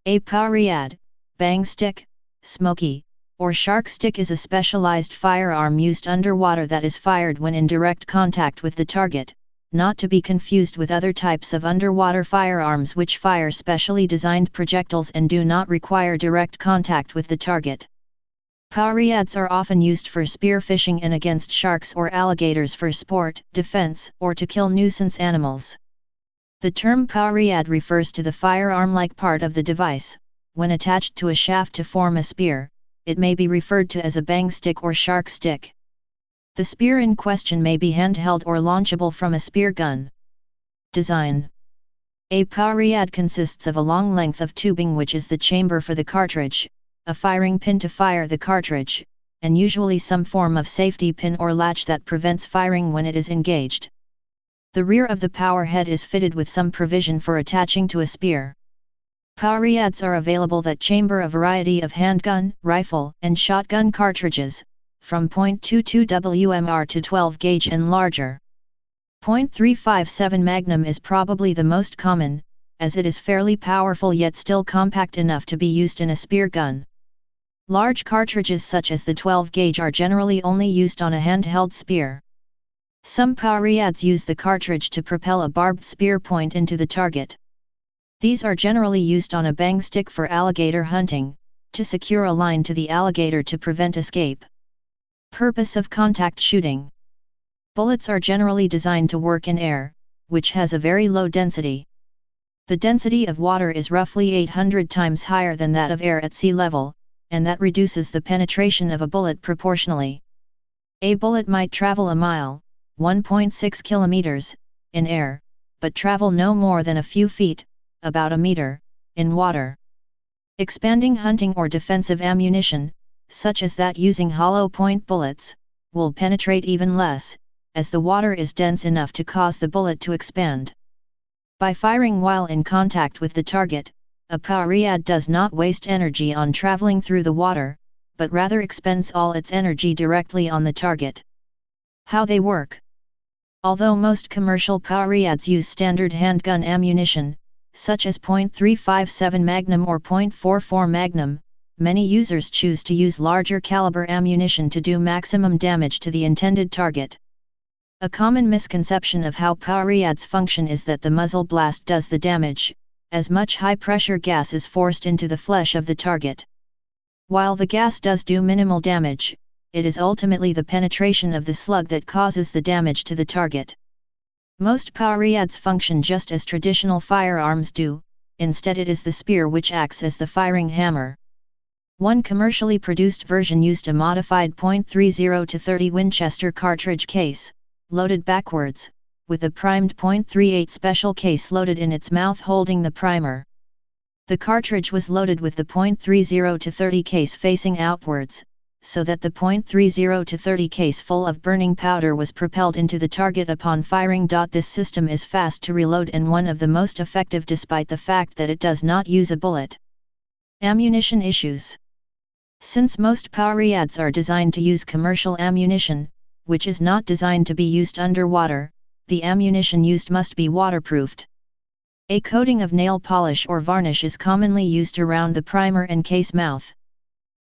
A Powerhead, bang stick, smoky, or shark stick is a specialized firearm used underwater that is fired when in direct contact with the target, not to be confused with other types of underwater firearms which fire specially designed projectiles and do not require direct contact with the target. Powerheads are often used for spearfishing and against sharks or alligators for sport, defense, or to kill nuisance animals. The term powerhead refers to the firearm-like part of the device. When attached to a shaft to form a spear, it may be referred to as a bang stick or shark stick. The spear in question may be handheld or launchable from a spear gun. Design. A powerhead consists of a long length of tubing which is the chamber for the cartridge, a firing pin to fire the cartridge, and usually some form of safety pin or latch that prevents firing when it is engaged. The rear of the powerhead is fitted with some provision for attaching to a spear. Powerheads are available that chamber a variety of handgun, rifle, and shotgun cartridges, from .22 WMR to 12 gauge and larger. .357 Magnum is probably the most common, as it is fairly powerful yet still compact enough to be used in a spear gun. Large cartridges such as the 12 gauge are generally only used on a handheld spear. Some powerheads use the cartridge to propel a barbed spear point into the target. These are generally used on a bang stick for alligator hunting, to secure a line to the alligator to prevent escape. Purpose of contact shooting. Bullets are generally designed to work in air, which has a very low density. The density of water is roughly 800 times higher than that of air at sea level, and that reduces the penetration of a bullet proportionally. A bullet might travel a mile, 1.6 kilometers, in air, but travel no more than a few feet, about a meter, in water. Expanding hunting or defensive ammunition, such as that using hollow point bullets, will penetrate even less, as the water is dense enough to cause the bullet to expand. By firing while in contact with the target, a powerhead does not waste energy on traveling through the water, but rather expends all its energy directly on the target. How they work. Although most commercial powerheads use standard handgun ammunition, such as .357 Magnum or .44 Magnum, many users choose to use larger caliber ammunition to do maximum damage to the intended target. A common misconception of how powerheads function is that the muzzle blast does the damage, as much high-pressure gas is forced into the flesh of the target. While the gas does do minimal damage, it is ultimately the penetration of the slug that causes the damage to the target. Most powerheads function just as traditional firearms do, instead it is the spear which acts as the firing hammer. One commercially produced version used a modified .30 to 30 Winchester cartridge case, loaded backwards, with a primed .38 special case loaded in its mouth holding the primer. The cartridge was loaded with the .30 to 30 case facing outwards, so that the .30 to 30 case full of burning powder was propelled into the target upon firing. This system is fast to reload and one of the most effective despite the fact that it does not use a bullet. Ammunition issues. Since most powerheads are designed to use commercial ammunition, which is not designed to be used underwater, the ammunition used must be waterproofed. A coating of nail polish or varnish is commonly used around the primer and case mouth.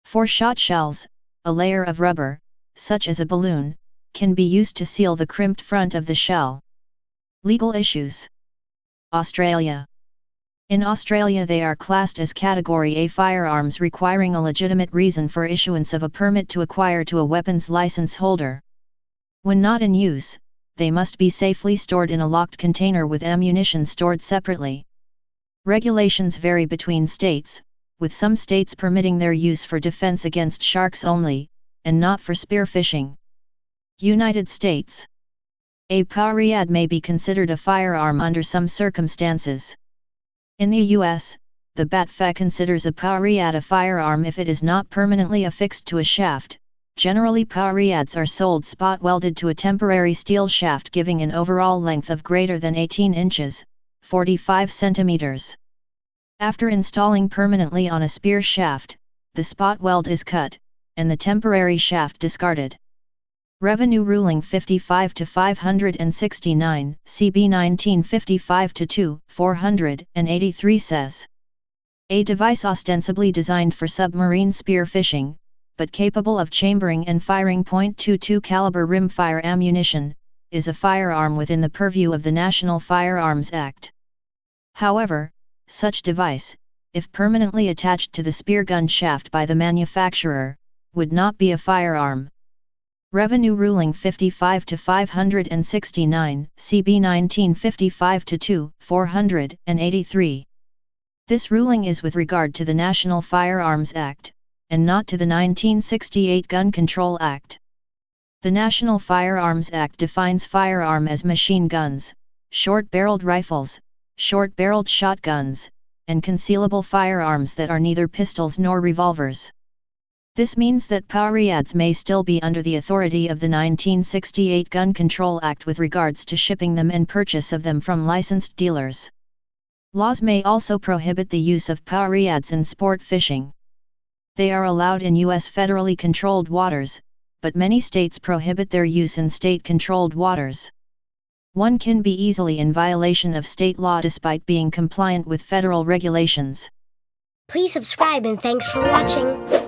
For shot shells, a layer of rubber, such as a balloon, can be used to seal the crimped front of the shell. Legal issues. Australia. In Australia they are classed as Category A firearms requiring a legitimate reason for issuance of a permit to acquire to a weapons license holder. When not in use, they must be safely stored in a locked container with ammunition stored separately. Regulations vary between states, with some states permitting their use for defense against sharks only, and not for spearfishing. United States. A powerhead may be considered a firearm under some circumstances. In the U.S., the BATFA considers a powerhead a firearm if it is not permanently affixed to a shaft. Generally powerheads are sold spot-welded to a temporary steel shaft giving an overall length of greater than 18 inches, 45 centimeters. After installing permanently on a spear shaft, the spot weld is cut, and the temporary shaft discarded. Revenue Ruling 55 to 569, CB 1955 to 2, 483 says. A device ostensibly designed for submarine spear fishing, but capable of chambering and firing .22 caliber rimfire ammunition, is a firearm within the purview of the National Firearms Act. However, such device, if permanently attached to the spear gun shaft by the manufacturer, would not be a firearm. Revenue Ruling 55-569, CB 1955-2, 483. This ruling is with regard to the National Firearms Act, and not to the 1968 Gun Control Act. The National Firearms Act defines firearm as machine guns, short-barreled rifles, short-barreled shotguns, and concealable firearms that are neither pistols nor revolvers. This means that Powerheads may still be under the authority of the 1968 Gun Control Act with regards to shipping them and purchase of them from licensed dealers. Laws may also prohibit the use of Powerheads in sport fishing. They are allowed in U.S. federally controlled waters, but many states prohibit their use in state-controlled waters. One can be easily in violation of state law despite being compliant with federal regulations. Please subscribe and thanks for watching.